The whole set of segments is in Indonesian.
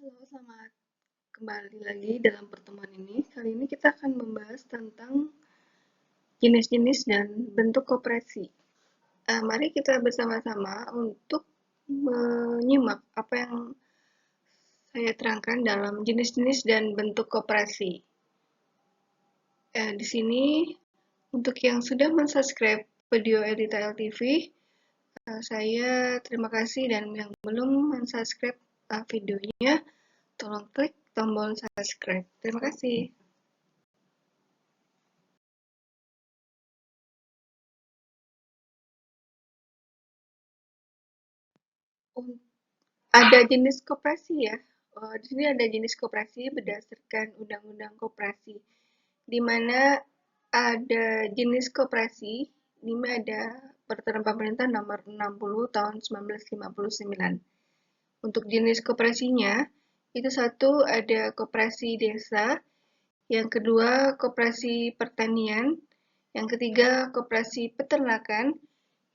Halo, selamat kembali lagi dalam pertemuan ini. Kali ini kita akan membahas tentang jenis-jenis dan bentuk koperasi. Mari kita bersama-sama untuk menyimak apa yang saya terangkan dalam jenis-jenis dan bentuk koperasi. Di sini, untuk yang sudah mensubscribe video Edita LTV, saya terima kasih, dan yang belum mensubscribe videonya, tolong klik tombol subscribe. Terima kasih. Ada jenis koperasi ya. Di sini ada jenis koperasi berdasarkan Undang-Undang Koperasi, di mana ada jenis koperasi, ini ada Peraturan Pemerintah Nomor 60 Tahun 1959. Untuk jenis koperasinya, itu satu ada koperasi desa, yang kedua koperasi pertanian, yang ketiga koperasi peternakan,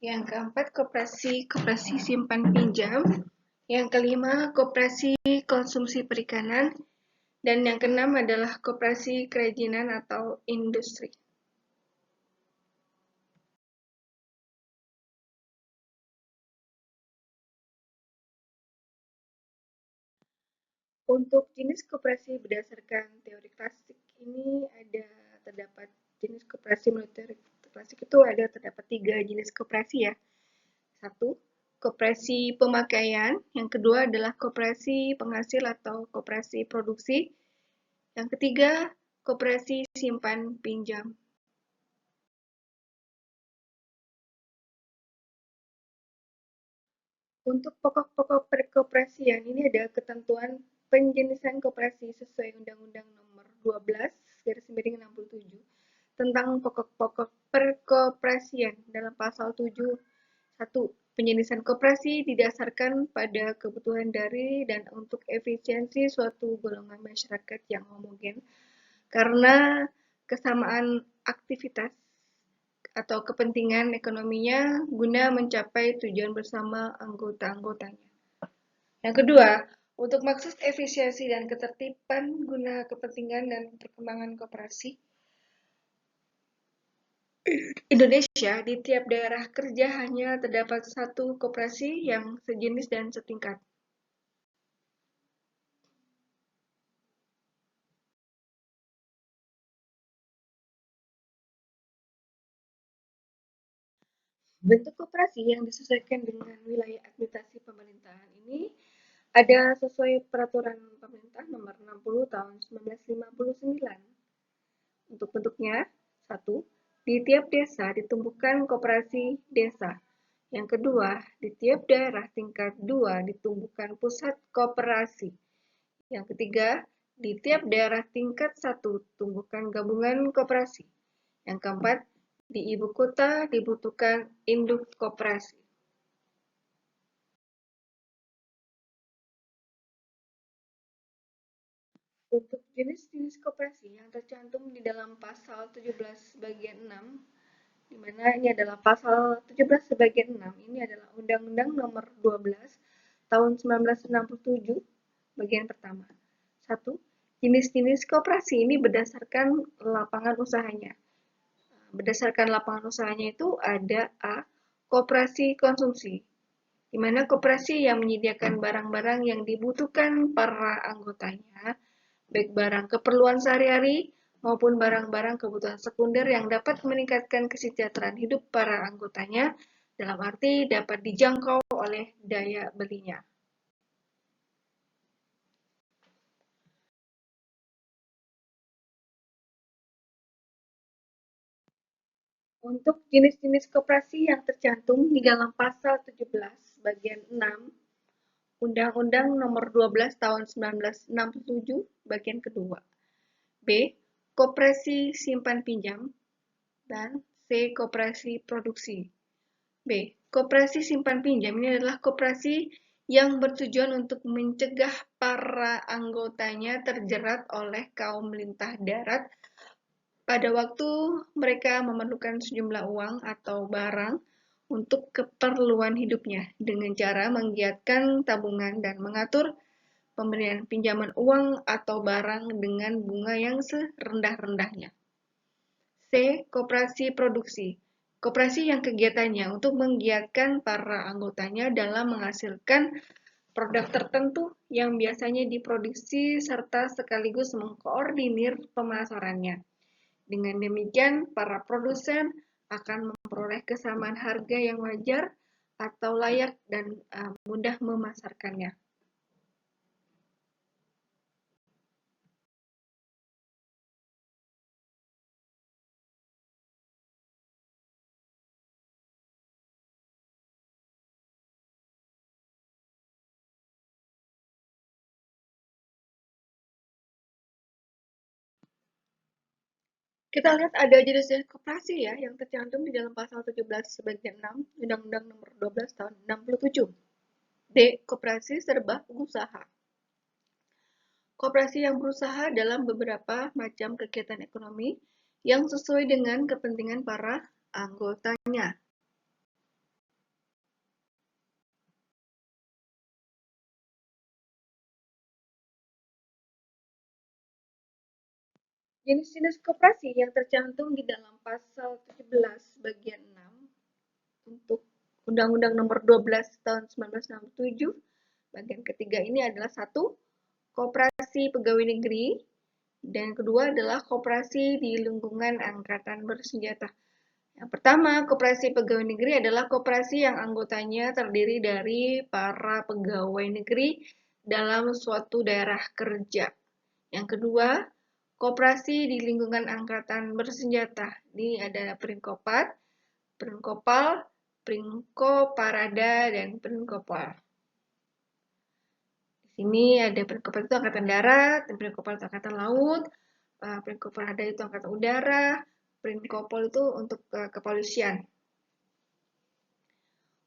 yang keempat koperasi simpan pinjam, yang kelima koperasi konsumsi perikanan, dan yang keenam adalah koperasi kerajinan atau industri. Untuk jenis koperasi berdasarkan teori klasik ini terdapat jenis koperasi menurut teori klasik itu terdapat 3 jenis koperasi ya. Satu, koperasi pemakaian, yang kedua adalah koperasi penghasil atau koperasi produksi, yang ketiga koperasi simpan pinjam. Untuk pokok-pokok perkoperasian ini ada ketentuan penjenisan koperasi sesuai Undang-Undang Nomor 12/67 tentang pokok-pokok perkoperasian dalam pasal 7. 1. Penjenisan koperasi didasarkan pada kebutuhan dari dan untuk efisiensi suatu golongan masyarakat yang homogen karena kesamaan aktivitas atau kepentingan ekonominya guna mencapai tujuan bersama anggota-anggotanya. Yang kedua, untuk maksud efisiensi dan ketertiban guna kepentingan dan perkembangan koperasi, Indonesia di tiap daerah kerja hanya terdapat satu koperasi yang sejenis dan setingkat. Bentuk koperasi yang disesuaikan dengan wilayah administrasi pemerintahan ini ada sesuai Peraturan Pemerintah Nomor 60 Tahun 1959. Untuk bentuknya, 1. Di tiap desa ditumbuhkan koperasi desa. Yang kedua, di tiap daerah tingkat 2 ditumbuhkan pusat koperasi. Yang ketiga, di tiap daerah tingkat 1 tumbuhkan gabungan koperasi. Yang keempat, di ibu kota dibutuhkan induk koperasi. Untuk jenis-jenis koperasi yang tercantum di dalam pasal 17 bagian 6, di mana ini adalah pasal 17 bagian 6, ini adalah Undang-Undang Nomor 12 Tahun 1967 bagian pertama. 1. Jenis-jenis koperasi ini berdasarkan lapangan usahanya. Berdasarkan lapangan usahanya itu ada A. Koperasi konsumsi, di mana koperasi yang menyediakan barang-barang yang dibutuhkan para anggotanya, baik barang keperluan sehari-hari maupun barang-barang kebutuhan sekunder yang dapat meningkatkan kesejahteraan hidup para anggotanya, dalam arti dapat dijangkau oleh daya belinya. Untuk jenis-jenis koperasi yang tercantum di dalam pasal 17 bagian 6 Undang-Undang Nomor 12 Tahun 1967 bagian kedua. B. Koperasi simpan pinjam, dan C. Koperasi produksi. B. Koperasi simpan pinjam ini adalah koperasi yang bertujuan untuk mencegah para anggotanya terjerat oleh kaum lintah darat pada waktu mereka memerlukan sejumlah uang atau barang untuk keperluan hidupnya dengan cara menggiatkan tabungan dan mengatur pemberian pinjaman uang atau barang dengan bunga yang serendah-rendahnya. C. Koperasi produksi. Koperasi yang kegiatannya untuk menggiatkan para anggotanya dalam menghasilkan produk tertentu yang biasanya diproduksi serta sekaligus mengkoordinir pemasarannya. Dengan demikian, para produsen akan memperoleh kesamaan harga yang wajar atau layak dan mudah memasarkannya. Kita lihat ada jenis-jenis koperasi ya yang tercantum di dalam pasal 17 sebagian 6 Undang-Undang Nomor 12 tahun 67. D. Koperasi serba usaha. Koperasi yang berusaha dalam beberapa macam kegiatan ekonomi yang sesuai dengan kepentingan para anggotanya. Jenis-jenis koperasi yang tercantum di dalam pasal 17 bagian 6 untuk Undang-Undang Nomor 12 tahun 1967 bagian ketiga ini adalah satu, koperasi pegawai negeri, dan kedua adalah koperasi di lingkungan angkatan bersenjata. Yang pertama, koperasi pegawai negeri adalah koperasi yang anggotanya terdiri dari para pegawai negeri dalam suatu daerah kerja. Yang kedua, koperasi di lingkungan angkatan bersenjata. Ini ada Pringkopat, Pringkopal, Pringkoparada, dan Pringkopal. Di sini ada Pringkopat itu angkatan darat, dan Pringkopal itu angkatan laut, Pringkoparada itu angkatan udara, Pringkopol itu untuk kepolisian.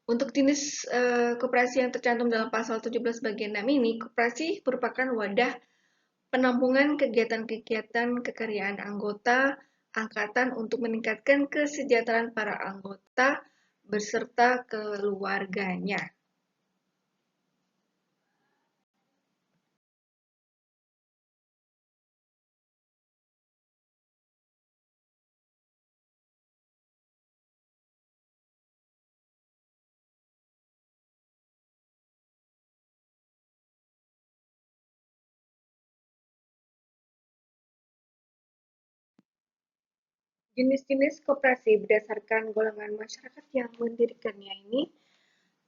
Untuk jenis koperasi yang tercantum dalam pasal 17 bagian 6 ini, koperasi merupakan wadah penampungan kegiatan-kegiatan kekaryaan anggota angkatan untuk meningkatkan kesejahteraan para anggota beserta keluarganya. Jenis-jenis koperasi berdasarkan golongan masyarakat yang mendirikannya ini.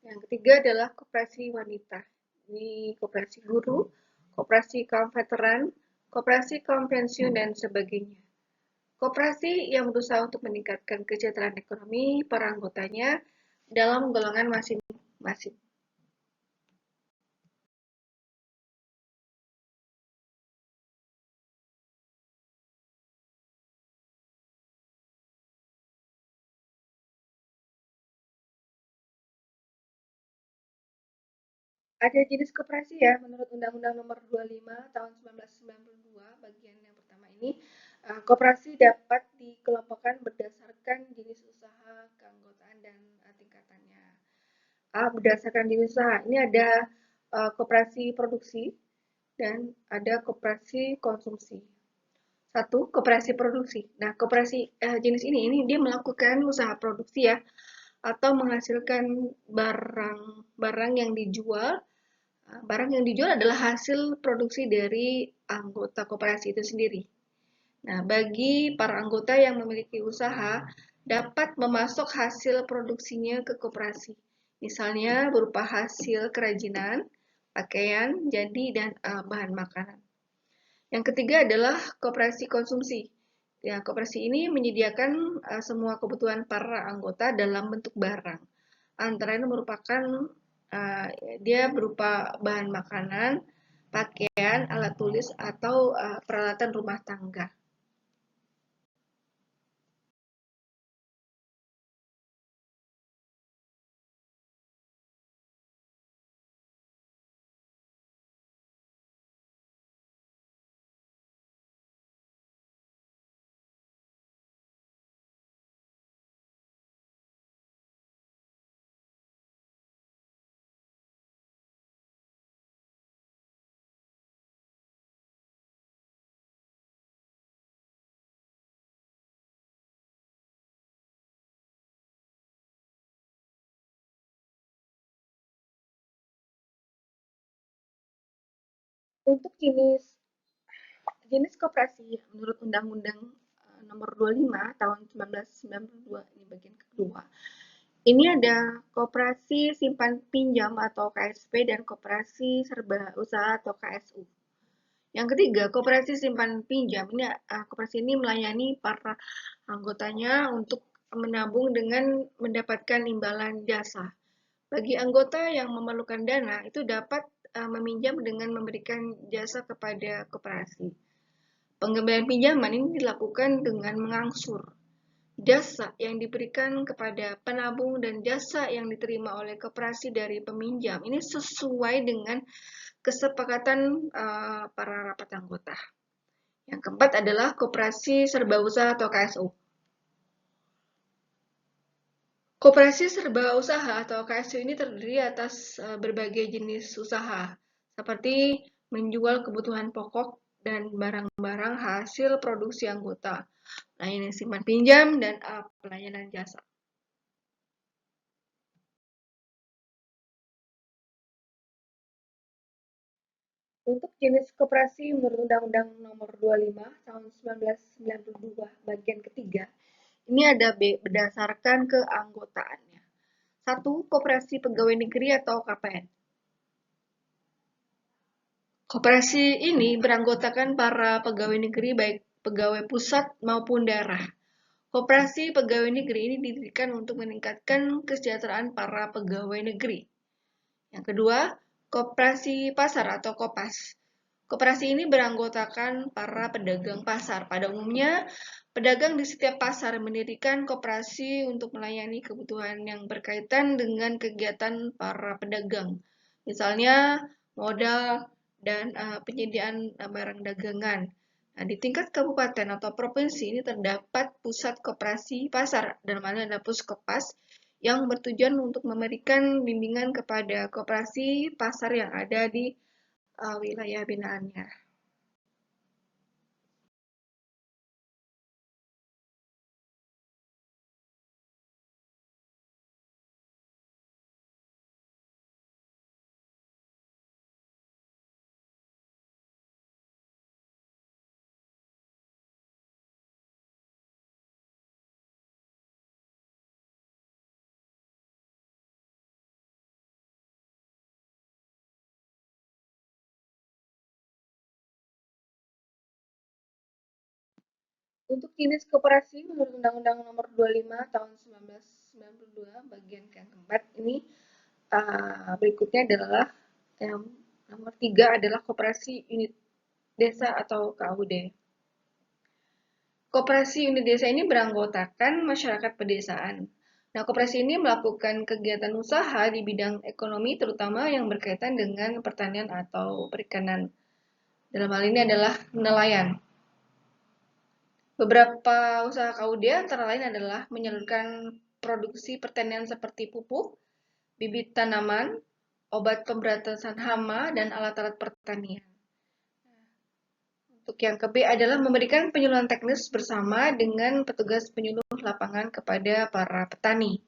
Yang ketiga adalah koperasi wanita. Ini koperasi guru, koperasi kaum veteran, koperasi kaum pensiun, dan sebagainya. Koperasi yang berusaha untuk meningkatkan kesejahteraan ekonomi para anggotanya dalam golongan masing-masing. Ada jenis koperasi ya, menurut Undang-Undang Nomor 25 Tahun 1992 bagian yang pertama ini, koperasi dapat dikelompokkan berdasarkan jenis usaha, keanggotaan, dan tingkatannya. Berdasarkan jenis usaha, ini ada koperasi produksi dan ada koperasi konsumsi. Satu, koperasi produksi. Nah, koperasi jenis ini dia melakukan usaha produksi ya, atau menghasilkan barang yang dijual. Barang yang dijual adalah hasil produksi dari anggota koperasi itu sendiri. Nah, bagi para anggota yang memiliki usaha, dapat memasok hasil produksinya ke koperasi. Misalnya berupa hasil kerajinan, pakaian, jadi, dan bahan makanan. Yang ketiga adalah koperasi konsumsi. Ya, koperasi ini menyediakan semua kebutuhan para anggota dalam bentuk barang. Antara lain merupakan dia berupa bahan makanan, pakaian, alat tulis, atau peralatan rumah tangga. Untuk jenis koperasi menurut Undang-Undang Nomor 25 tahun 1992 ini bagian kedua. Ini ada koperasi simpan pinjam atau KSP dan koperasi serba usaha atau KSU. Yang ketiga, koperasi simpan pinjam. Koperasi ini melayani para anggotanya untuk menabung dengan mendapatkan imbalan jasa. Bagi anggota yang memerlukan dana, itu dapat meminjam dengan memberikan jasa kepada koperasi. Pengembalian pinjaman ini dilakukan dengan mengangsur jasa yang diberikan kepada penabung dan jasa yang diterima oleh koperasi dari peminjam. Ini sesuai dengan kesepakatan para rapat anggota. Yang keempat adalah koperasi serba usaha atau KSU. Koperasi serba usaha atau KSU ini terdiri atas berbagai jenis usaha, seperti menjual kebutuhan pokok dan barang-barang hasil produksi anggota, layanan simpan pinjam, dan pelayanan jasa. Untuk jenis koperasi menurut Undang-Undang Nomor 25 Tahun 1992 bagian ketiga, ini ada berdasarkan keanggotaannya. 1. Koperasi Pegawai Negeri atau KPN. Koperasi ini beranggotakan para pegawai negeri baik pegawai pusat maupun daerah. Koperasi pegawai negeri ini didirikan untuk meningkatkan kesejahteraan para pegawai negeri. Yang kedua, koperasi pasar atau Kopas. Koperasi ini beranggotakan para pedagang pasar. Pada umumnya, pedagang di setiap pasar mendirikan koperasi untuk melayani kebutuhan yang berkaitan dengan kegiatan para pedagang. Misalnya, modal dan penyediaan barang dagangan. Nah, di tingkat kabupaten atau provinsi ini terdapat pusat koperasi pasar, dalam hal ini ada Puskopas, yang bertujuan untuk memberikan bimbingan kepada koperasi pasar yang ada di wilayah binaannya. Untuk jenis koperasi menurut Undang-Undang Nomor 25 Tahun 1992 bagian yang keempat ini berikutnya adalah yang nomor 3 adalah koperasi unit desa atau KUD. Koperasi unit desa ini beranggotakan masyarakat pedesaan. Nah, koperasi ini melakukan kegiatan usaha di bidang ekonomi terutama yang berkaitan dengan pertanian atau perikanan. Dalam hal ini adalah nelayan. Beberapa usaha KUD antara lain adalah menyalurkan produksi pertanian seperti pupuk, bibit tanaman, obat pemberantasan hama, dan alat-alat pertanian. Untuk yang ke-B adalah memberikan penyuluhan teknis bersama dengan petugas penyuluh lapangan kepada para petani.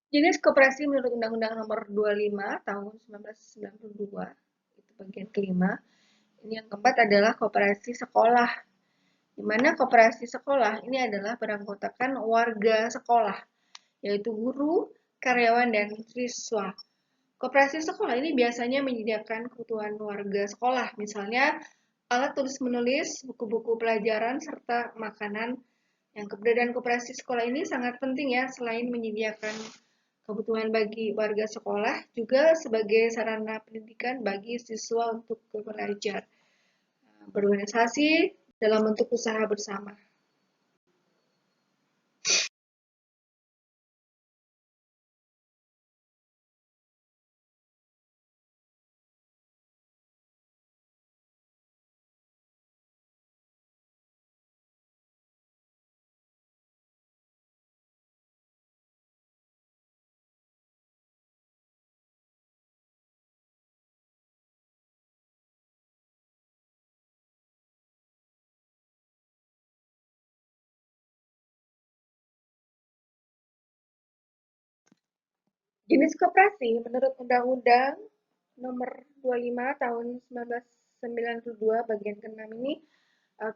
Jenis koperasi menurut Undang-Undang Nomor 25 Tahun 1992, itu bagian kelima. Ini yang keempat adalah koperasi sekolah, di mana koperasi sekolah ini adalah beranggotakan warga sekolah, yaitu guru, karyawan, dan siswa. Koperasi sekolah ini biasanya menyediakan kebutuhan warga sekolah, misalnya alat tulis menulis, buku-buku pelajaran, serta makanan. Yang keberadaan koperasi sekolah ini sangat penting ya, selain menyediakan kebutuhan bagi warga sekolah, juga sebagai sarana pendidikan bagi siswa untuk belajar, berorganisasi dalam bentuk usaha bersama. Jenis koperasi menurut Undang-Undang Nomor 25 Tahun 1992 bagian ke-6 ini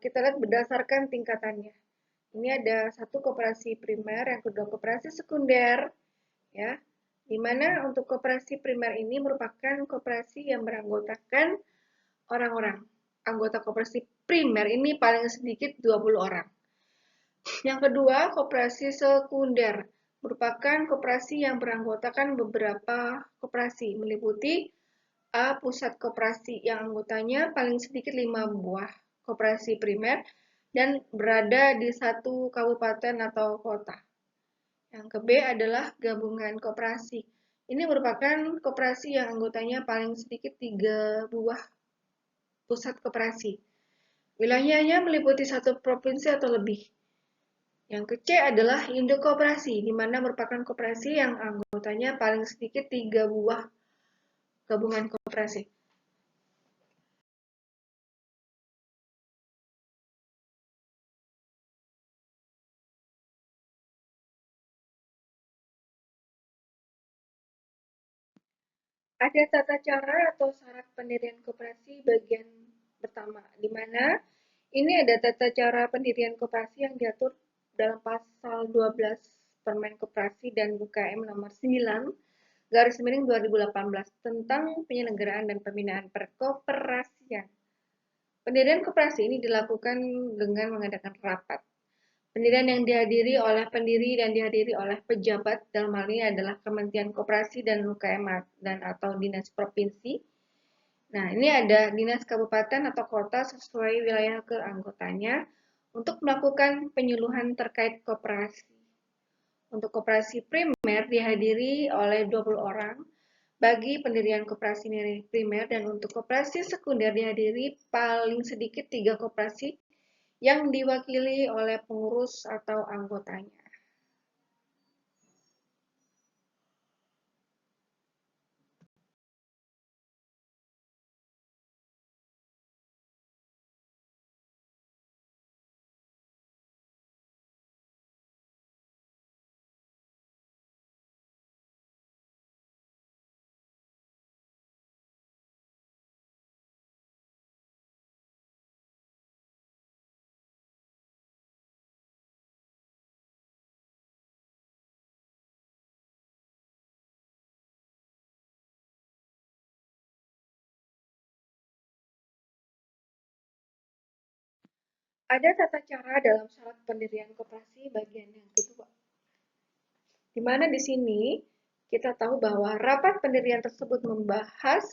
kita lihat berdasarkan tingkatannya. Ini ada satu koperasi primer, yang kedua koperasi sekunder, ya. Di mana untuk koperasi primer ini merupakan koperasi yang beranggotakan orang-orang. Anggota koperasi primer ini paling sedikit 20 orang. Yang kedua, koperasi sekunder merupakan koperasi yang beranggotakan beberapa koperasi, meliputi A. Pusat koperasi yang anggotanya paling sedikit 5 buah koperasi primer dan berada di satu kabupaten atau kota. Yang ke B adalah gabungan koperasi. Ini merupakan koperasi yang anggotanya paling sedikit 3 buah pusat koperasi. Wilayahnya meliputi satu provinsi atau lebih. Yang ke C adalah induk koperasi, di mana merupakan koperasi yang anggotanya paling sedikit 3 buah gabungan koperasi. Ada tata cara atau syarat pendirian koperasi bagian pertama, di mana ini ada tata cara pendirian koperasi yang diatur dalam pasal 12 Permen Koperasi dan UKM nomor 9 garis miring 2018 tentang penyelenggaraan dan pembinaan perkoperasian. Pendirian koperasi ini dilakukan dengan mengadakan rapat. Pendirian yang dihadiri oleh pendiri dan dihadiri oleh pejabat, dalam hal ini adalah Kementerian Koperasi dan UKM dan atau dinas provinsi. Nah, ini ada dinas kabupaten atau kota sesuai wilayah keanggotanya untuk melakukan penyuluhan terkait koperasi. Untuk koperasi primer dihadiri oleh 20 orang bagi pendirian koperasi primer, dan untuk koperasi sekunder dihadiri paling sedikit 3 koperasi yang diwakili oleh pengurus atau anggotanya. Ada tata cara dalam syarat pendirian koperasi bagian yang kedua, di mana di sini kita tahu bahwa rapat pendirian tersebut membahas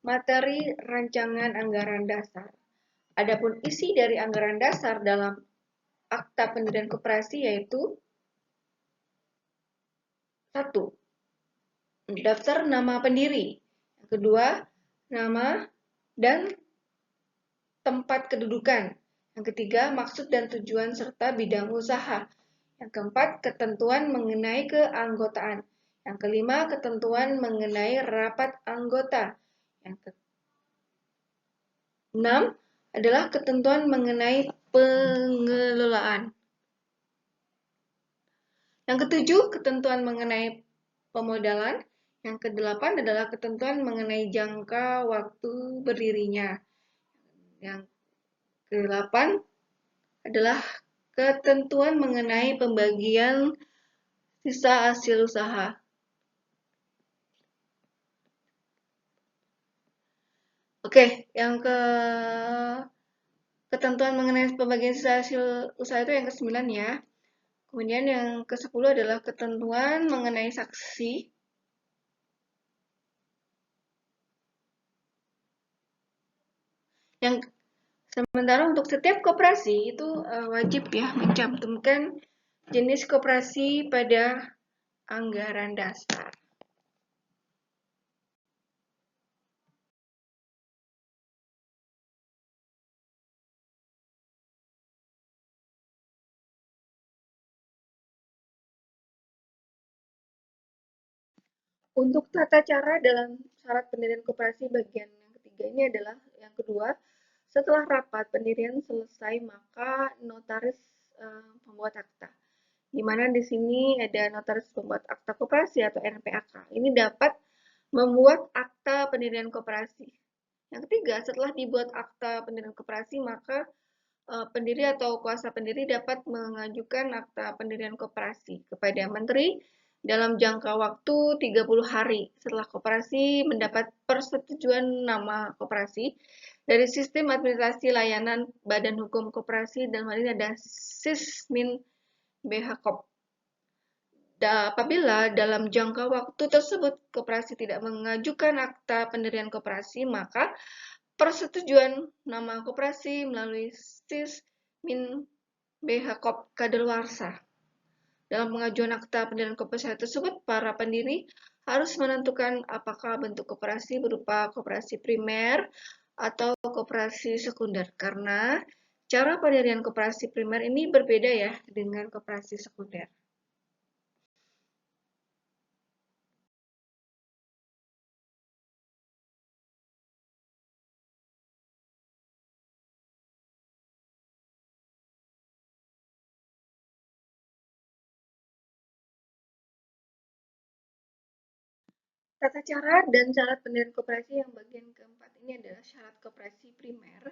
materi rancangan anggaran dasar. Adapun isi dari anggaran dasar dalam akta pendirian koperasi yaitu 1. Daftar nama pendiri. Yang kedua, nama dan tempat kedudukan. Yang ketiga, maksud dan tujuan serta bidang usaha. Yang keempat, ketentuan mengenai keanggotaan. Yang kelima, ketentuan mengenai rapat anggota. Yang keenam adalah ketentuan mengenai pengelolaan. Yang ketujuh, ketentuan mengenai pemodalan. Yang kedelapan adalah ketentuan mengenai jangka waktu berdirinya. Yang kedelapan adalah ketentuan mengenai pembagian sisa hasil usaha. Oke, yang ketentuan mengenai pembagian sisa hasil usaha itu yang ke-9 ya. Kemudian yang ke-10 adalah ketentuan mengenai saksi. Yang sementara untuk setiap koperasi itu wajib ya mencantumkan jenis koperasi pada anggaran dasar. Untuk tata cara dalam syarat pendirian koperasi bagian yang ketiga ini adalah yang kedua, setelah rapat pendirian selesai maka notaris membuat akta. di mana di sini ada notaris pembuat akta koperasi atau NPAK. Ini dapat membuat akta pendirian koperasi. Yang ketiga, setelah dibuat akta pendirian koperasi, maka pendiri atau kuasa pendiri dapat mengajukan akta pendirian koperasi kepada menteri dalam jangka waktu 30 hari setelah koperasi mendapat persetujuan nama koperasi dari sistem administrasi layanan Badan Hukum Koperasi, dan hal ini ada Sismin BHKOP. Apabila dalam jangka waktu tersebut koperasi tidak mengajukan akta pendirian koperasi, maka persetujuan nama koperasi melalui Sismin BHKOP kadaluarsa. Dalam pengajuan akta pendirian koperasi tersebut, para pendiri harus menentukan apakah bentuk koperasi berupa koperasi primer atau koperasi sekunder, karena cara pendirian koperasi primer ini berbeda ya dengan koperasi sekunder. Tata cara dan syarat pendirian koperasi yang bagian keempat ini adalah syarat koperasi primer,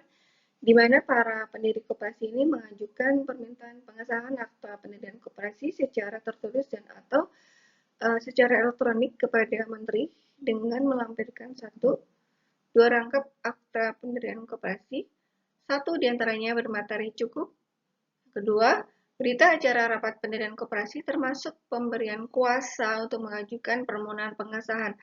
di mana para pendiri koperasi ini mengajukan permintaan pengesahan akta pendirian koperasi secara tertulis dan atau secara elektronik kepada menteri dengan melampirkan dua rangkap akta pendirian koperasi, satu diantaranya bermateri cukup, kedua berita acara rapat pendirian koperasi termasuk pemberian kuasa untuk mengajukan permohonan pengesahan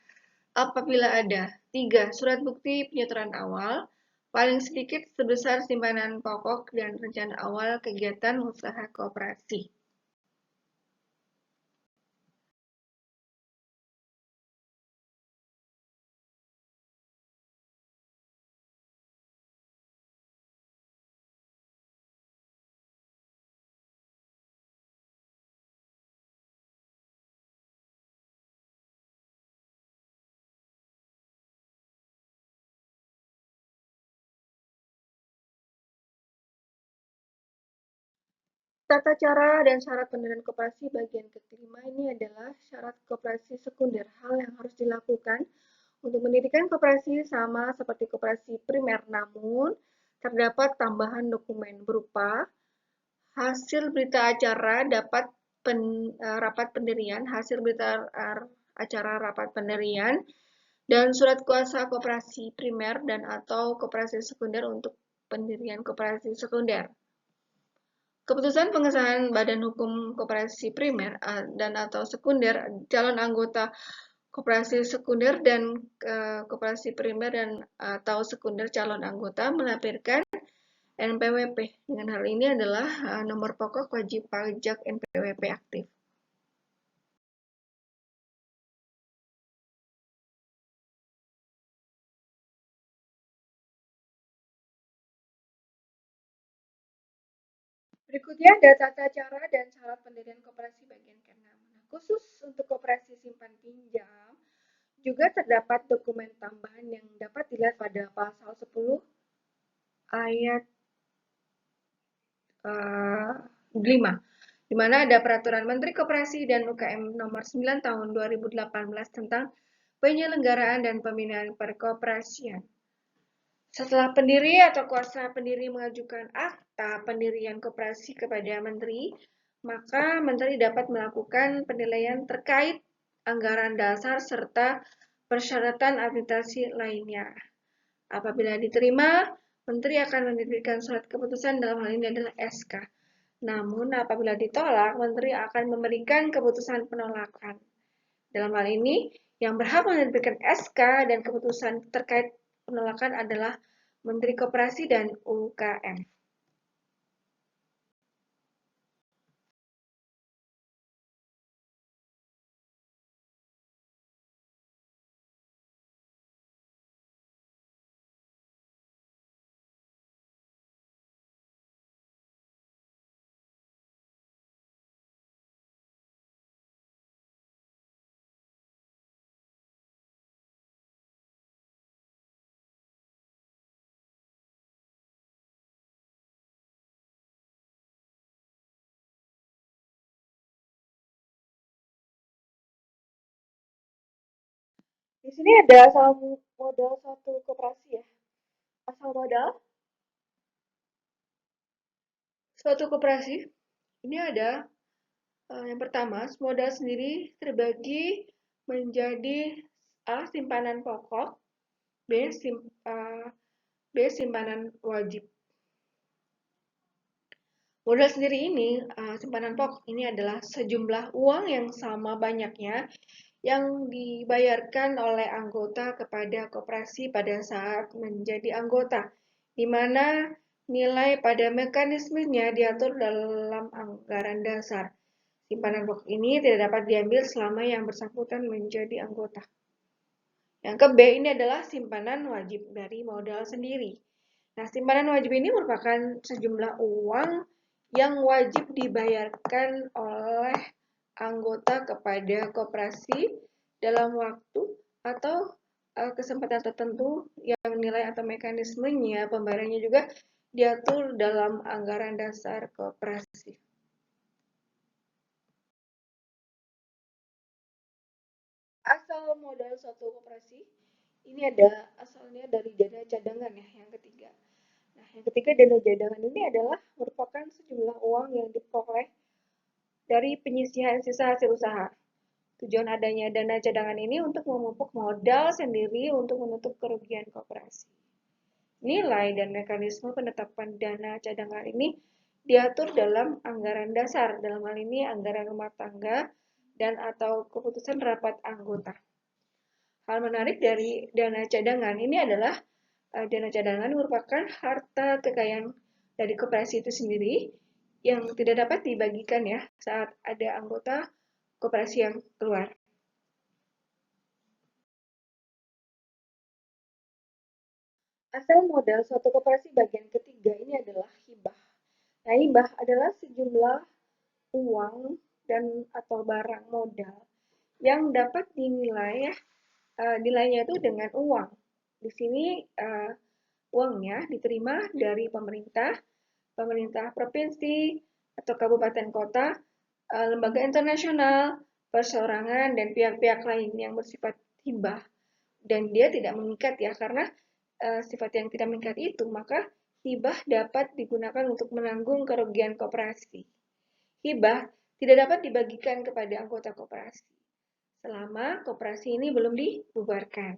apabila ada, 3. Surat bukti penyetoran awal, paling sedikit sebesar simpanan pokok dan rencana awal kegiatan usaha koperasi. Tata cara dan syarat pendirian koperasi bagian kelima ini adalah syarat koperasi sekunder. Hal yang harus dilakukan untuk mendirikan koperasi sama seperti koperasi primer, namun terdapat tambahan dokumen berupa hasil berita acara rapat pendirian, hasil berita acara rapat pendirian, dan surat kuasa koperasi primer dan atau koperasi sekunder untuk pendirian koperasi sekunder. Keputusan pengesahan Badan Hukum Koperasi Primer dan atau Sekunder, calon anggota koperasi sekunder dan koperasi primer dan atau sekunder calon anggota melampirkan NPWP. Dengan hal ini adalah nomor pokok wajib pajak NPWP aktif. Berikutnya ada tata cara dan syarat pendirian koperasi bagian ke-6. Nah, khusus untuk koperasi simpan pinjam, juga terdapat dokumen tambahan yang dapat dilihat pada pasal 10 ayat 5, di mana ada Peraturan Menteri Koperasi dan UKM Nomor 9 Tahun 2018 tentang penyelenggaraan dan pembinaan perkoperasian. Setelah pendiri atau kuasa pendiri mengajukan akta pendirian koperasi kepada menteri, maka menteri dapat melakukan penilaian terkait anggaran dasar serta persyaratan administrasi lainnya. Apabila diterima, menteri akan menerbitkan surat keputusan, dalam hal ini adalah SK. Namun apabila ditolak, menteri akan memberikan keputusan penolakan. Dalam hal ini, yang berhak menerbitkan SK dan keputusan terkait penolakan adalah Menteri Koperasi dan UKM. Di sini ada asal modal suatu koperasi ya. Asal modal suatu koperasi ini ada yang pertama, modal sendiri terbagi menjadi A. Simpanan pokok, B. Simpanan wajib. Modal sendiri ini, simpanan pokok ini adalah sejumlah uang yang sama banyaknya yang dibayarkan oleh anggota kepada koperasi pada saat menjadi anggota, di mana nilai pada mekanismenya diatur dalam anggaran dasar. Simpanan pokok ini tidak dapat diambil selama yang bersangkutan menjadi anggota. Yang ke B ini adalah simpanan wajib dari modal sendiri. Nah, simpanan wajib ini merupakan sejumlah uang yang wajib dibayarkan oleh anggota kepada koperasi dalam waktu atau kesempatan tertentu yang nilai atau mekanismenya pembayarannya juga diatur dalam anggaran dasar koperasi. Asal modal suatu koperasi ini ada asalnya dari dana cadangan ya, yang ketiga. Nah, yang ketiga, dana cadangan ini adalah merupakan sejumlah uang yang diperoleh dari penyisihan sisa hasil usaha. Tujuan adanya dana cadangan ini untuk memupuk modal sendiri untuk menutup kerugian koperasi. Nilai dan mekanisme penetapan dana cadangan ini diatur dalam anggaran dasar, dalam hal ini anggaran rumah tangga dan atau keputusan rapat anggota. Hal menarik dari dana cadangan ini adalah dana cadangan merupakan harta kekayaan dari koperasi itu sendiri yang tidak dapat dibagikan ya saat ada anggota koperasi yang keluar. Asal modal suatu koperasi bagian ketiga ini adalah hibah. Nah, hibah adalah sejumlah uang dan atau barang modal yang dapat dinilai ya, nilainya itu dengan uang. Di sini uangnya diterima dari pemerintah, pemerintah provinsi atau kabupaten kota, lembaga internasional, perseorangan, dan pihak-pihak lain yang bersifat hibah. Dan dia tidak mengikat ya, karena sifat yang tidak mengikat itu, maka hibah dapat digunakan untuk menanggung kerugian koperasi. Hibah tidak dapat dibagikan kepada anggota koperasi selama koperasi ini belum dibubarkan.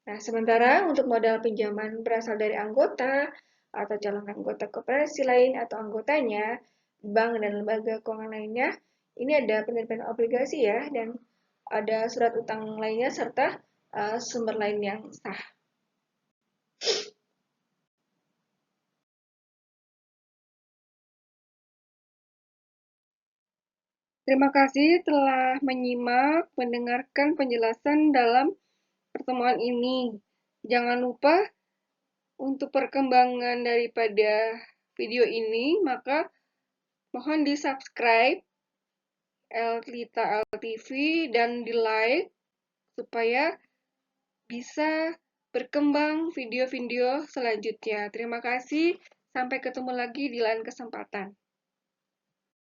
Nah, sementara untuk modal pinjaman berasal dari anggota atau calon anggota koperasi lain atau anggotanya, bank dan lembaga keuangan lainnya, ini ada penerbitan obligasi ya, dan ada surat utang lainnya serta sumber lain yang sah. Terima kasih telah menyimak, mendengarkan penjelasan dalam pertemuan ini. Jangan lupa untuk perkembangan daripada video ini, maka mohon di-subscribe Eltlita LTV dan di-like supaya bisa berkembang video-video selanjutnya. Terima kasih, sampai ketemu lagi di lain kesempatan.